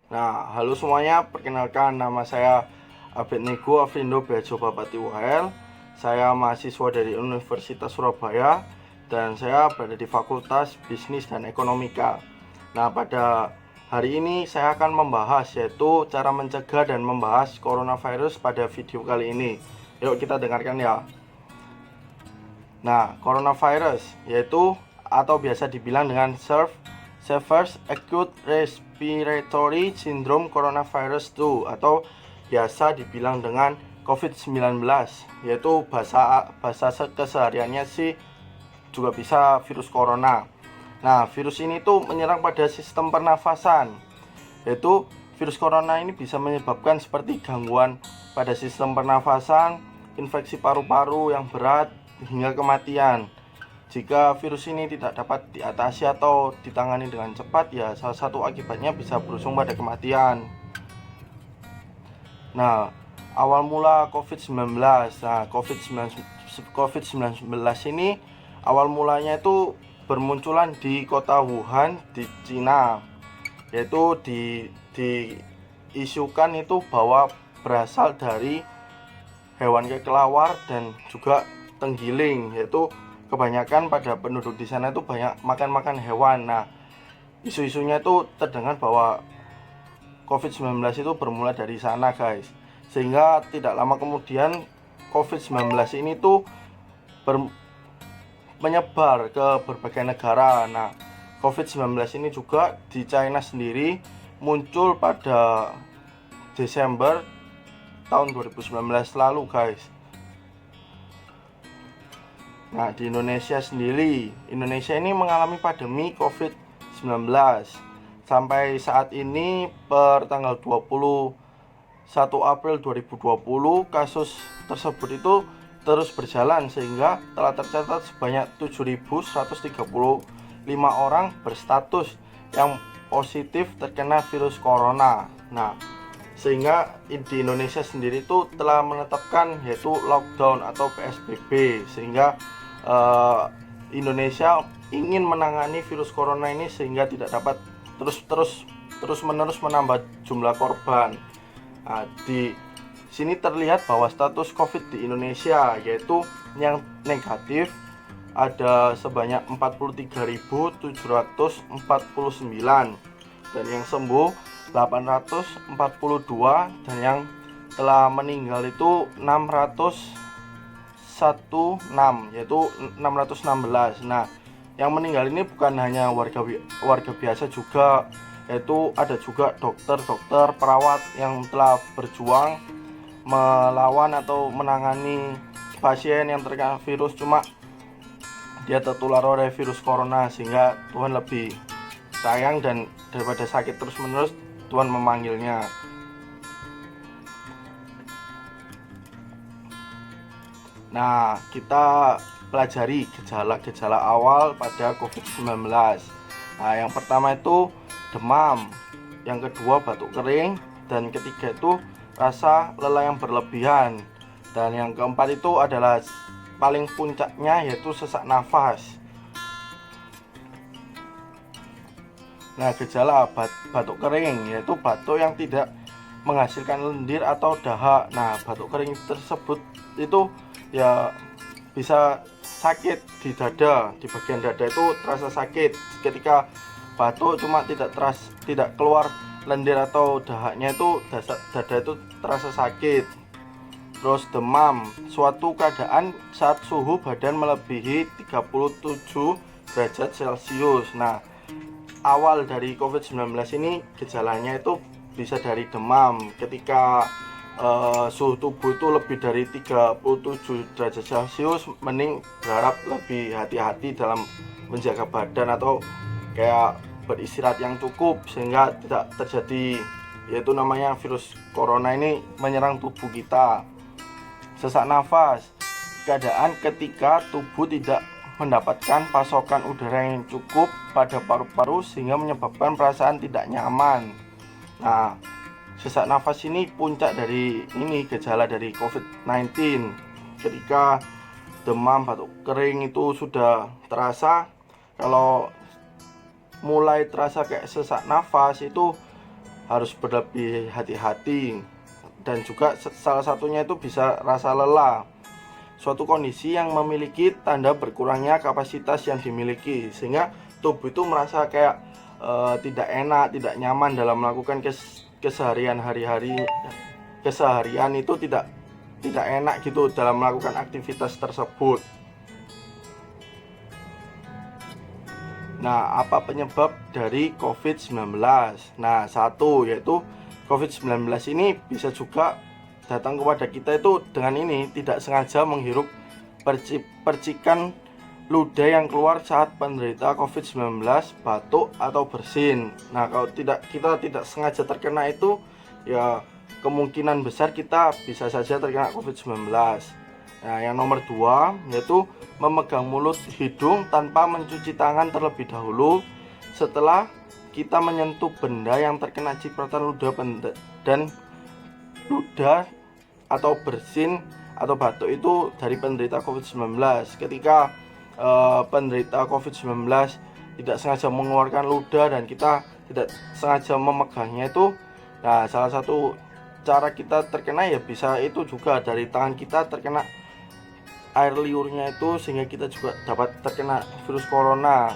Nah, halo semuanya, perkenalkan nama saya Abednego Afrindo Bejo Bapati UHL. Saya mahasiswa dari Universitas Surabaya dan saya berada di Fakultas Bisnis dan Ekonomika. Nah, pada hari ini saya akan membahas yaitu cara mencegah dan membahas coronavirus pada video kali ini. Yuk kita dengarkan ya. Nah, coronavirus yaitu atau biasa dibilang dengan Severe Acute Respiratory Syndrome Coronavirus 2 atau biasa dibilang dengan COVID-19, yaitu bahasa kesehariannya sih juga bisa virus corona. Nah, virus ini tuh menyerang pada sistem pernafasan, yaitu virus corona ini bisa menyebabkan seperti gangguan pada sistem pernafasan, infeksi paru-paru yang berat, hingga kematian. Jika virus ini tidak dapat diatasi atau ditangani dengan cepat, ya salah satu akibatnya bisa berujung pada kematian. Nah, awal mula COVID-19. Nah, COVID-19 ini awal mulanya itu bermunculan di kota Wuhan di Cina. Yaitu diisukan itu bahwa berasal dari hewan kelelawar dan juga tenggiling, yaitu kebanyakan pada penduduk di sana itu banyak makan hewan. Nah, isu-isunya itu terdengar bahwa COVID-19 itu bermula dari sana, guys. Sehingga tidak lama kemudian COVID-19 ini tuh menyebar ke berbagai negara. Nah, COVID-19 ini juga di China sendiri muncul pada Desember tahun 2019 lalu, guys. Nah, di Indonesia sendiri, Indonesia ini mengalami pandemi COVID-19. Sampai saat ini per tanggal 21 April 2020, kasus tersebut itu terus berjalan sehingga telah tercatat sebanyak 7.135 orang berstatus yang positif terkena virus corona. Nah, sehingga di Indonesia sendiri itu telah menetapkan yaitu lockdown atau PSBB, sehingga Indonesia ingin menangani virus corona ini sehingga tidak dapat terus menerus menambah jumlah korban. Nah, di sini terlihat bahwa status COVID di Indonesia yaitu yang negatif ada sebanyak 43.749 dan yang sembuh 842 dan yang telah meninggal itu 616, yaitu 616. Nah, yang meninggal ini bukan hanya warga biasa juga, yaitu ada juga dokter, perawat yang telah berjuang melawan atau menangani pasien yang terkena virus, cuma dia tertular oleh virus corona, sehingga Tuhan lebih sayang dan daripada sakit terus menerus Tuhan memanggilnya. Nah, kita pelajari gejala-gejala awal pada COVID-19. Nah, yang pertama itu demam, yang kedua batuk kering, dan ketiga itu rasa lelah yang berlebihan, dan yang keempat itu adalah paling puncaknya yaitu sesak nafas. Nah, gejala batuk kering yaitu batuk yang tidak menghasilkan lendir atau dahak. Nah, batuk kering tersebut itu ya bisa sakit di dada, di bagian dada itu terasa sakit ketika batuk, cuma tidak keluar lendir atau dahaknya, itu dada itu terasa sakit. Terus demam, suatu keadaan saat suhu badan melebihi 37 derajat Celcius. Nah, awal dari COVID-19 ini gejalanya itu bisa dari demam ketika suhu tubuh itu lebih dari 37 derajat Celcius. Mending berharap lebih hati-hati dalam menjaga badan atau kayak beristirahat yang cukup sehingga tidak terjadi yaitu namanya virus corona ini menyerang tubuh kita. Sesak nafas, keadaan ketika tubuh tidak mendapatkan pasokan udara yang cukup pada paru-paru sehingga menyebabkan perasaan tidak nyaman. Nah, sesak nafas ini puncak dari gejala dari COVID-19. Ketika demam, batuk kering itu sudah terasa, kalau mulai terasa kayak sesak nafas itu harus berlebih hati-hati. Dan juga salah satunya itu bisa rasa lelah, suatu kondisi yang memiliki tanda berkurangnya kapasitas yang dimiliki, sehingga tubuh itu merasa kayak tidak enak, tidak nyaman dalam melakukan keseharian keseharian itu tidak enak gitu dalam melakukan aktivitas tersebut. Nah, apa penyebab dari COVID-19? Nah, satu yaitu COVID-19 ini bisa juga datang kepada kita itu dengan ini, tidak sengaja menghirup percikan ludah yang keluar saat penderita COVID-19 batuk atau bersin. Nah, kalau kita tidak sengaja terkena itu, ya kemungkinan besar kita bisa saja terkena COVID-19. Nah, yang nomor 2 yaitu memegang mulut hidung tanpa mencuci tangan terlebih dahulu setelah kita menyentuh benda yang terkena cipratan ludah dan ludah atau bersin atau batuk itu dari penderita COVID-19. Ketika penderita COVID-19 tidak sengaja mengeluarkan ludah dan kita tidak sengaja memegangnya itu, nah salah satu cara kita terkena ya bisa itu juga dari tangan kita terkena air liurnya itu, sehingga kita juga dapat terkena virus corona.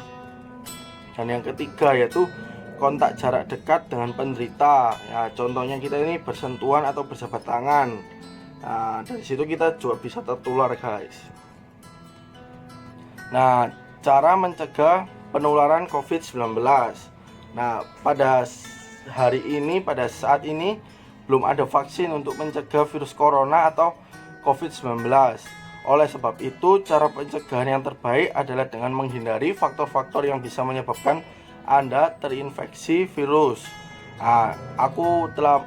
Dan yang ketiga yaitu kontak jarak dekat dengan penderita. Ya, contohnya kita ini bersentuhan atau berjabat tangan. Nah, dari situ kita juga bisa tertular, guys. Nah, cara mencegah penularan COVID-19. Nah, pada saat ini belum ada vaksin untuk mencegah virus corona atau COVID-19. Oleh sebab itu, cara pencegahan yang terbaik adalah dengan menghindari faktor-faktor yang bisa menyebabkan Anda terinfeksi virus. Nah, aku telah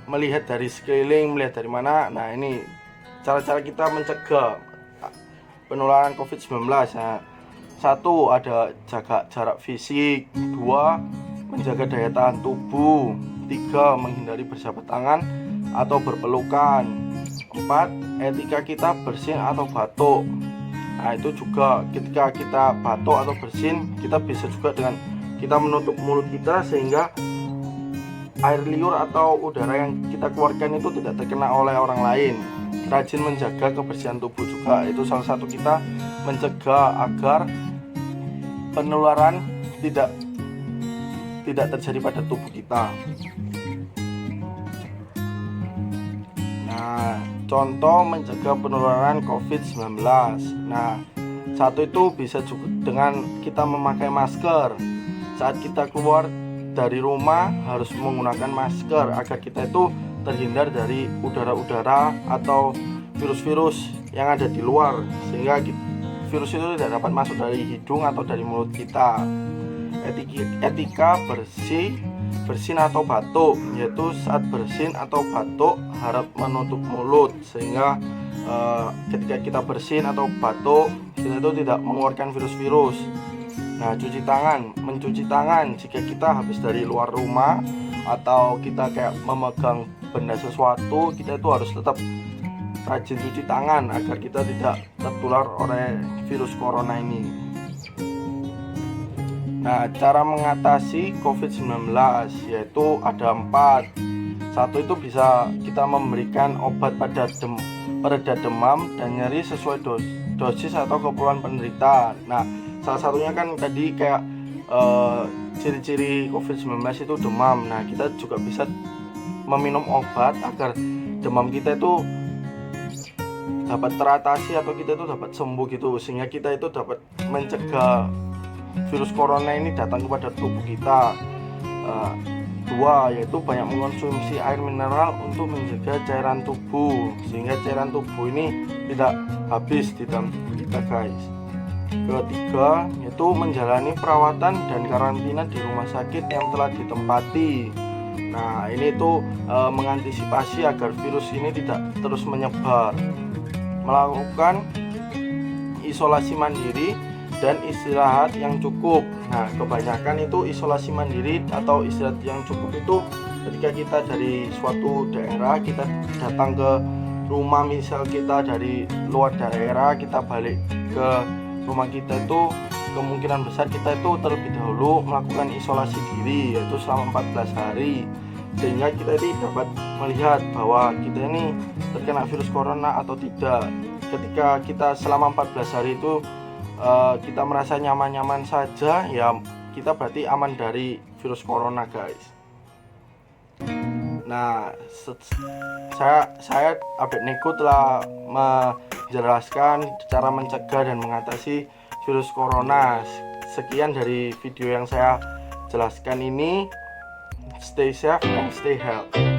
melihat dari sekeliling, melihat dari mana. Nah, ini cara-cara kita mencegah penularan COVID-19. Nah, 1. Ada jaga jarak fisik. 2. Menjaga daya tahan tubuh. 3. Menghindari berjabat tangan atau berpelukan. 4. Etika kita bersin atau batuk. Nah, itu juga ketika kita batuk atau bersin, kita bisa juga dengan kita menutup mulut kita sehingga air liur atau udara yang kita keluarkan itu tidak terkena oleh orang lain. Rajin menjaga kebersihan tubuh juga, itu salah satu kita mencegah agar penularan tidak terjadi pada tubuh kita. Nah, contoh mencegah penularan COVID-19. Nah, satu itu bisa juga dengan kita memakai masker. Saat kita keluar dari rumah harus menggunakan masker agar kita itu terhindar dari udara-udara atau virus-virus yang ada di luar, sehingga virus itu tidak dapat masuk dari hidung atau dari mulut kita. Etika bersin atau batuk, yaitu saat bersin atau batuk harap menutup mulut, sehingga ketika kita bersin atau batuk kita itu tidak mengeluarkan virus-virus. Nah, mencuci tangan jika kita habis dari luar rumah atau kita kayak memegang benda sesuatu, kita itu harus tetap rajin cuci tangan agar kita tidak tertular oleh virus corona ini. Nah, cara mengatasi COVID-19 yaitu ada 4. 1 itu bisa kita memberikan obat pereda demam dan nyeri sesuai dosis atau keperluan penderita. Nah, salah satunya kan tadi kayak ciri-ciri COVID-19 itu demam. Nah, kita juga bisa meminum obat agar demam kita itu dapat teratasi atau kita itu dapat sembuh gitu, sehingga kita itu dapat mencegah virus corona ini datang kepada tubuh kita. 2 yaitu banyak mengonsumsi air mineral untuk menjaga cairan tubuh, sehingga cairan tubuh ini tidak habis di dalam tubuh kita, guys. 3 yaitu menjalani perawatan dan karantina di rumah sakit yang telah ditempati. Nah, ini tuh mengantisipasi agar virus ini tidak terus menyebar. Melakukan isolasi mandiri dan istirahat yang cukup. Nah, kebanyakan itu isolasi mandiri atau istirahat yang cukup itu ketika kita dari suatu daerah, kita datang ke rumah, misal kita dari luar daerah, kita balik ke rumah kita itu kemungkinan besar kita itu terlebih dahulu melakukan isolasi diri, yaitu selama 14 hari, sehingga kita ini dapat melihat bahwa kita ini terkena virus corona atau tidak. Ketika kita selama 14 hari itu kita merasa nyaman-nyaman saja, ya kita berarti aman dari virus corona, guys. Nah, saya Abed Neko telah menjelaskan cara mencegah dan mengatasi virus corona. Sekian dari video yang saya jelaskan ini. Stay safe and stay healthy.